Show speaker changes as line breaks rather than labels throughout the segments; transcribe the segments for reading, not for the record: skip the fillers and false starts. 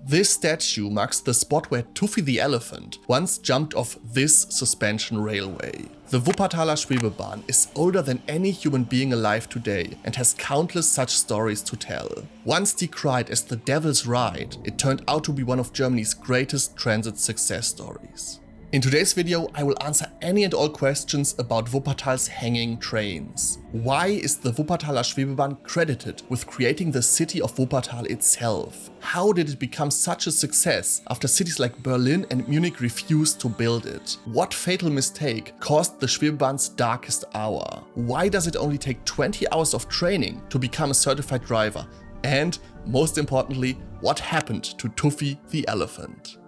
This statue marks the spot where Tuffi the Elephant once jumped off this suspension railway. The Wuppertaler Schwebebahn is older than any human being alive today and has countless such stories to tell. Once decried as the devil's ride, it turned out to be one of Germany's greatest transit success stories. In today's video, I will answer any and all questions about Wuppertal's hanging trains. Why is the Wuppertaler Schwebebahn credited with creating the city of Wuppertal itself? How did it become such a success after cities like Berlin and Munich refused to build it? What fatal mistake caused the Schwebebahn's darkest hour? Why does it only take 20 hours of training to become a certified driver? And, most importantly, what happened to Tuffi the Elephant?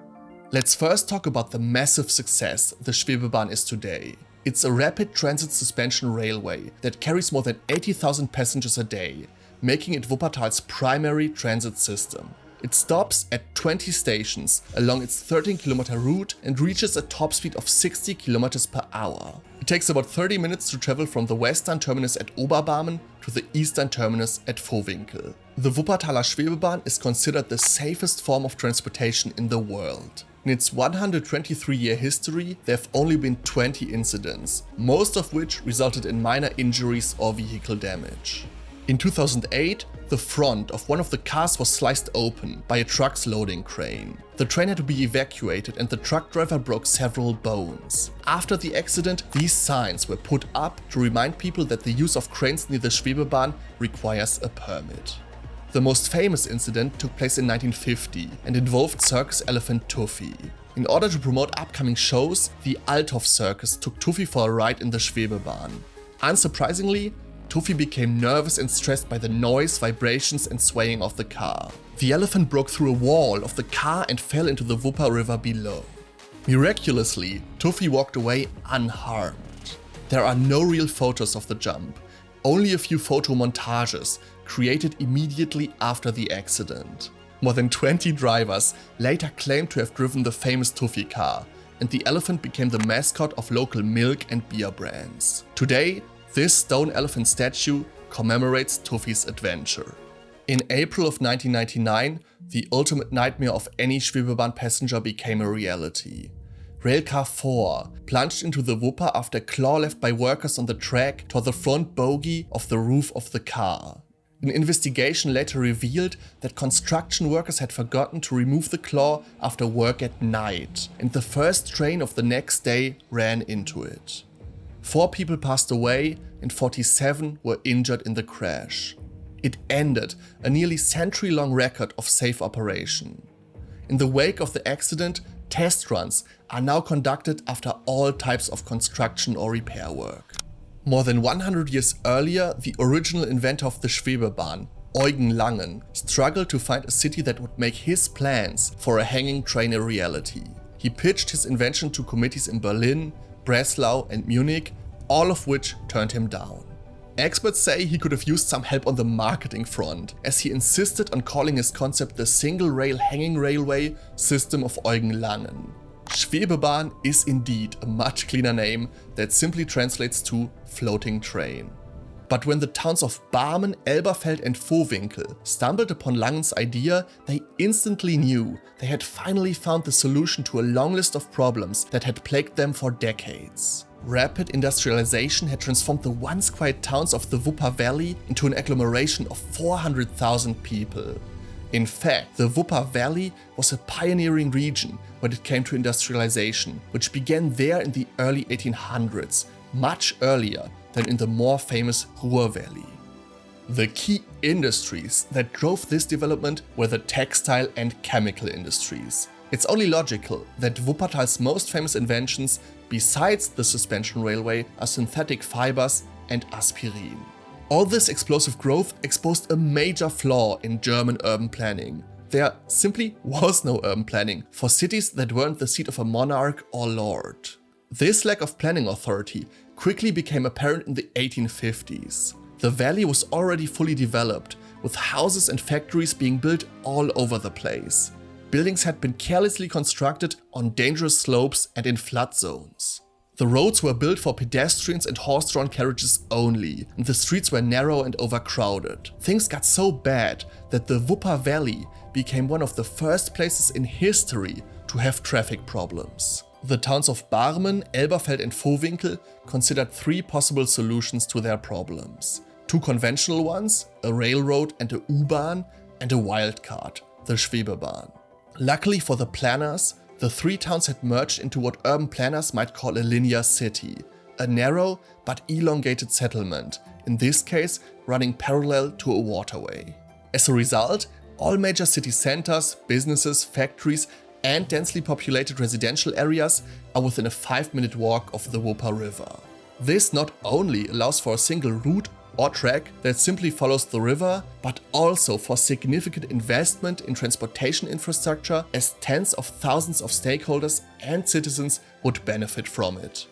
Let's first talk about the massive success the Schwebebahn is today. It's a rapid transit suspension railway that carries more than 80,000 passengers a day, making it Wuppertal's primary transit system. It stops at 20 stations along its 13-kilometer route and reaches a top speed of 60 kilometers per hour. It takes about 30 minutes to travel from the western terminus at Oberbarmen to the eastern terminus at Vohwinkel. The Wuppertaler Schwebebahn is considered the safest form of transportation in the world. In its 123-year history, there have only been 20 incidents, most of which resulted in minor injuries or vehicle damage. In 2008, the front of one of the cars was sliced open by a truck's loading crane. The train had to be evacuated and the truck driver broke several bones. After the accident, these signs were put up to remind people that the use of cranes near the Schwebebahn requires a permit. The most famous incident took place in 1950 and involved circus elephant Tuffi. In order to promote upcoming shows, the Althoff Circus took Tuffi for a ride in the Schwebebahn. Unsurprisingly, Tuffi became nervous and stressed by the noise, vibrations and swaying of the car. The elephant broke through a wall of the car and fell into the Wupper River below. Miraculously, Tuffi walked away unharmed. There are no real photos of the jump, only a few photo montages created immediately after the accident. More than 20 drivers later claimed to have driven the famous Tuffi car, and the elephant became the mascot of local milk and beer brands. Today, this stone elephant statue commemorates Tuffi's adventure. In April of 1999, the ultimate nightmare of any Schwebebahn passenger became a reality. Railcar 4 plunged into the Wupper after a claw left by workers on the track tore the front bogie of the roof of the car. An investigation later revealed that construction workers had forgotten to remove the claw after work at night, and the first train of the next day ran into it. 4 people passed away and 47 were injured in the crash. It ended a nearly century-long record of safe operation. In the wake of the accident, test runs are now conducted after all types of construction or repair work. More than 100 years earlier, the original inventor of the Schwebebahn, Eugen Langen, struggled to find a city that would make his plans for a hanging train a reality. He pitched his invention to committees in Berlin, Breslau and Munich, all of which turned him down. Experts say he could have used some help on the marketing front, as he insisted on calling his concept the single-rail hanging railway system of Eugen Langen. Schwebebahn is indeed a much cleaner name that simply translates to floating train. But when the towns of Barmen, Elberfeld and Vohwinkel stumbled upon Langen's idea, they instantly knew they had finally found the solution to a long list of problems that had plagued them for decades. Rapid industrialization had transformed the once quiet towns of the Wupper Valley into an agglomeration of 400,000 people. In fact, the Wupper Valley was a pioneering region when it came to industrialization, which began there in the early 1800s, much earlier than in the more famous Ruhr Valley. The key industries that drove this development were the textile and chemical industries. It's only logical that Wuppertal's most famous inventions, besides the suspension railway, are synthetic fibers and aspirin. All this explosive growth exposed a major flaw in German urban planning. There simply was no urban planning for cities that weren't the seat of a monarch or lord. This lack of planning authority quickly became apparent in the 1850s. The valley was already fully developed, with houses and factories being built all over the place. Buildings had been carelessly constructed on dangerous slopes and in flood zones. The roads were built for pedestrians and horse-drawn carriages only, and the streets were narrow and overcrowded. Things got so bad that the Wupper Valley became one of the first places in history to have traffic problems. The towns of Barmen, Elberfeld and Vohwinkel considered 3 possible solutions to their problems. 2 conventional ones, a railroad and a U-Bahn, and a wildcard, the Schwebebahn. Luckily for the planners, the 3 towns had merged into what urban planners might call a linear city, a narrow but elongated settlement, in this case running parallel to a waterway. As a result, all major city centers, businesses, factories and densely populated residential areas are within a 5-minute walk of the Wupper River. This not only allows for a single route or track that simply follows the river, but also for significant investment in transportation infrastructure, as tens of thousands of stakeholders and citizens would benefit from it.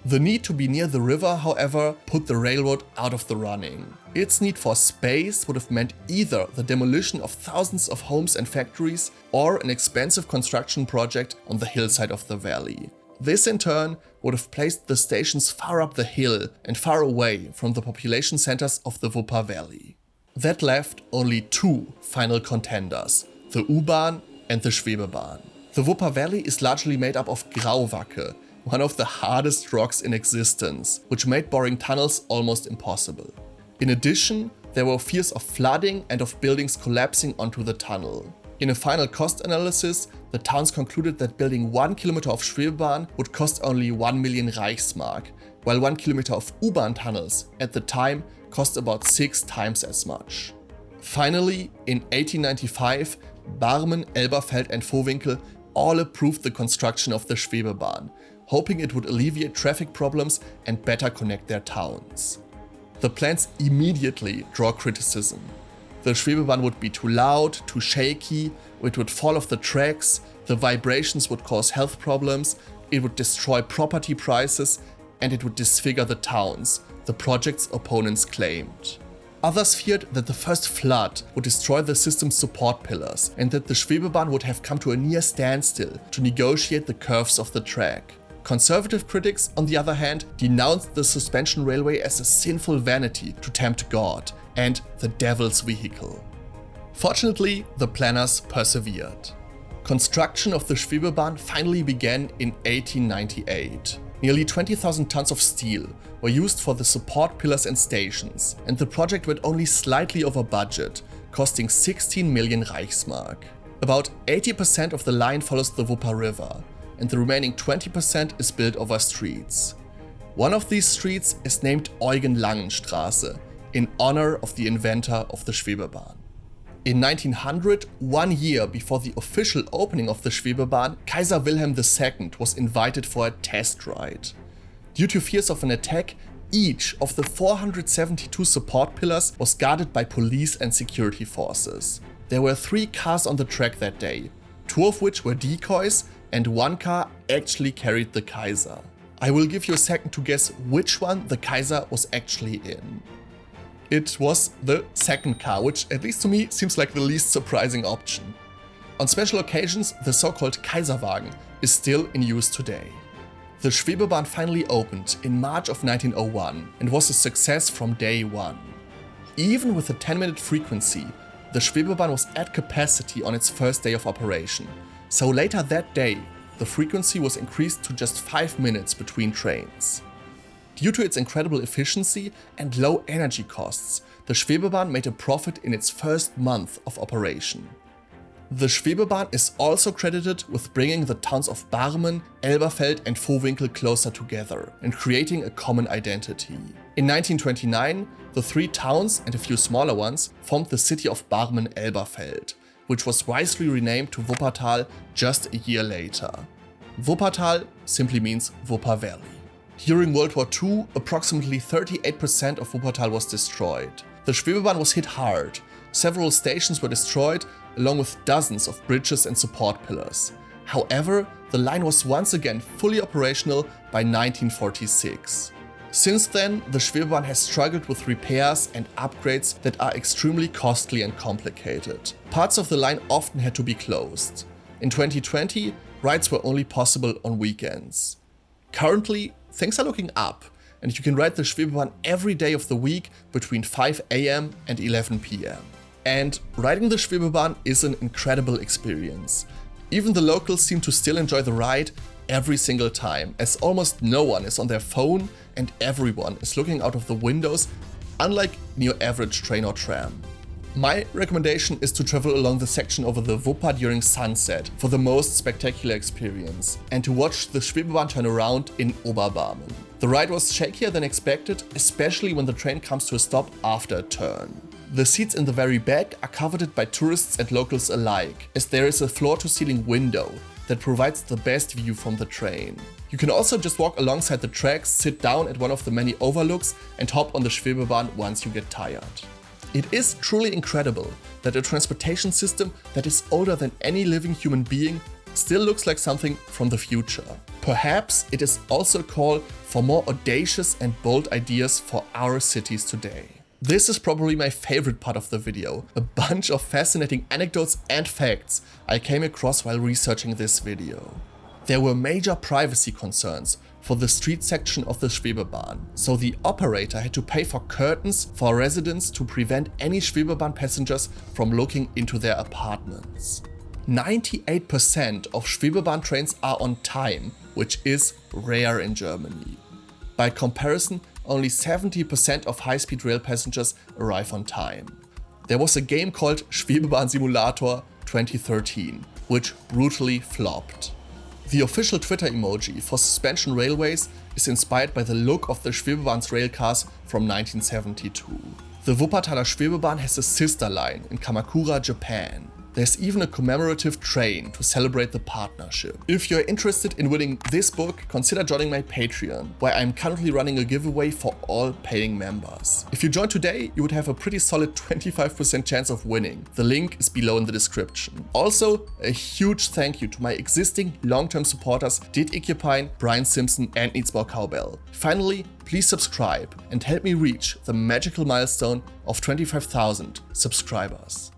The need to be near the river, however, put the railroad out of the running. Its need for space would have meant either the demolition of thousands of homes and factories or an expensive construction project on the hillside of the valley. This in turn would have placed the stations far up the hill and far away from the population centers of the Wupper Valley. That left only 2 final contenders, the U-Bahn and the Schwebebahn. The Wupper Valley is largely made up of Grauwacke, one of the hardest rocks in existence, which made boring tunnels almost impossible. In addition, there were fears of flooding and of buildings collapsing onto the tunnel. In a final cost analysis, the towns concluded that building 1 kilometer of Schwebebahn would cost only 1 million Reichsmark, while 1 kilometer of U-Bahn tunnels at the time cost about 6 times as much. Finally, in 1895, Barmen, Elberfeld and Vohwinkel all approved the construction of the Schwebebahn, hoping it would alleviate traffic problems and better connect their towns. The plans immediately draw criticism. The Schwebebahn would be too loud, too shaky, it would fall off the tracks, the vibrations would cause health problems, it would destroy property prices, and it would disfigure the towns, the project's opponents claimed. Others feared that the first flood would destroy the system's support pillars and that the Schwebebahn would have come to a near standstill to negotiate the curves of the track. Conservative critics, on the other hand, denounced the suspension railway as a sinful vanity to tempt God and the devil's vehicle. Fortunately, the planners persevered. Construction of the Schwebebahn finally began in 1898. Nearly 20,000 tons of steel were used for the support pillars and stations, and the project went only slightly over budget, costing 16 million Reichsmark. About 80% of the line follows the Wupper River, and the remaining 20% is built over streets. One of these streets is named Eugen-Langen-Straße, in honor of the inventor of the Schwebebahn. In 1900, 1 year before the official opening of the Schwebebahn, Kaiser Wilhelm II was invited for a test ride. Due to fears of an attack, each of the 472 support pillars was guarded by police and security forces. There were 3 cars on the track that day, 2 of which were decoys, and 1 car actually carried the Kaiser. I will give you a second to guess which one the Kaiser was actually in. It was the second car, which at least to me seems like the least surprising option. On special occasions, the so-called Kaiserwagen is still in use today. The Schwebebahn finally opened in March of 1901 and was a success from day one. Even with a 10-minute frequency, the Schwebebahn was at capacity on its first day of operation. So later that day, the frequency was increased to just 5 minutes between trains. Due to its incredible efficiency and low energy costs, the Schwebebahn made a profit in its first month of operation. The Schwebebahn is also credited with bringing the towns of Barmen, Elberfeld and Vohwinkel closer together and creating a common identity. In 1929, the 3 towns and a few smaller ones formed the city of Barmen-Elberfeld, which was wisely renamed to Wuppertal just a year later. Wuppertal simply means Wupper Valley. During World War II, approximately 38% of Wuppertal was destroyed. The Schwebebahn was hit hard. Several stations were destroyed, along with dozens of bridges and support pillars. However, the line was once again fully operational by 1946. Since then, the Schwebebahn has struggled with repairs and upgrades that are extremely costly and complicated. Parts of the line often had to be closed. In 2020, rides were only possible on weekends. Currently, things are looking up, and you can ride the Schwebebahn every day of the week between 5 AM and 11 PM. And riding the Schwebebahn is an incredible experience. Even the locals seem to still enjoy the ride every single time, as almost no one is on their phone and everyone is looking out of the windows, unlike in your average train or tram. My recommendation is to travel along the section over the Wupper during sunset for the most spectacular experience, and to watch the Schwebebahn turn around in Oberbarmen. The ride was shakier than expected, especially when the train comes to a stop after a turn. The seats in the very back are coveted by tourists and locals alike, as there is a floor-to-ceiling window that provides the best view from the train. You can also just walk alongside the tracks, sit down at one of the many overlooks, and hop on the Schwebebahn once you get tired. It is truly incredible that a transportation system that is older than any living human being still looks like something from the future. Perhaps it is also a call for more audacious and bold ideas for our cities today. This is probably my favorite part of the video, a bunch of fascinating anecdotes and facts I came across while researching this video. There were major privacy concerns for the street section of the Schwebebahn, so the operator had to pay for curtains for residents to prevent any Schwebebahn passengers from looking into their apartments. 98% of Schwebebahn trains are on time, which is rare in Germany. By comparison, only 70% of high-speed rail passengers arrive on time. There was a game called Schwebebahn Simulator 2013, which brutally flopped. The official Twitter emoji for suspension railways is inspired by the look of the Schwebebahn's railcars from 1972. The Wuppertaler Schwebebahn has a sister line in Kamakura, Japan. There's even a commemorative train to celebrate the partnership. If you're interested in winning this book, consider joining my Patreon, where I'm currently running a giveaway for all paying members. If you join today, you would have a pretty solid 25% chance of winning. The link is below in the description. Also, a huge thank you to my existing long-term supporters Dit Ikepine, Brian Simpson and Needsmore Cowbell. Finally, please subscribe and help me reach the magical milestone of 25,000 subscribers.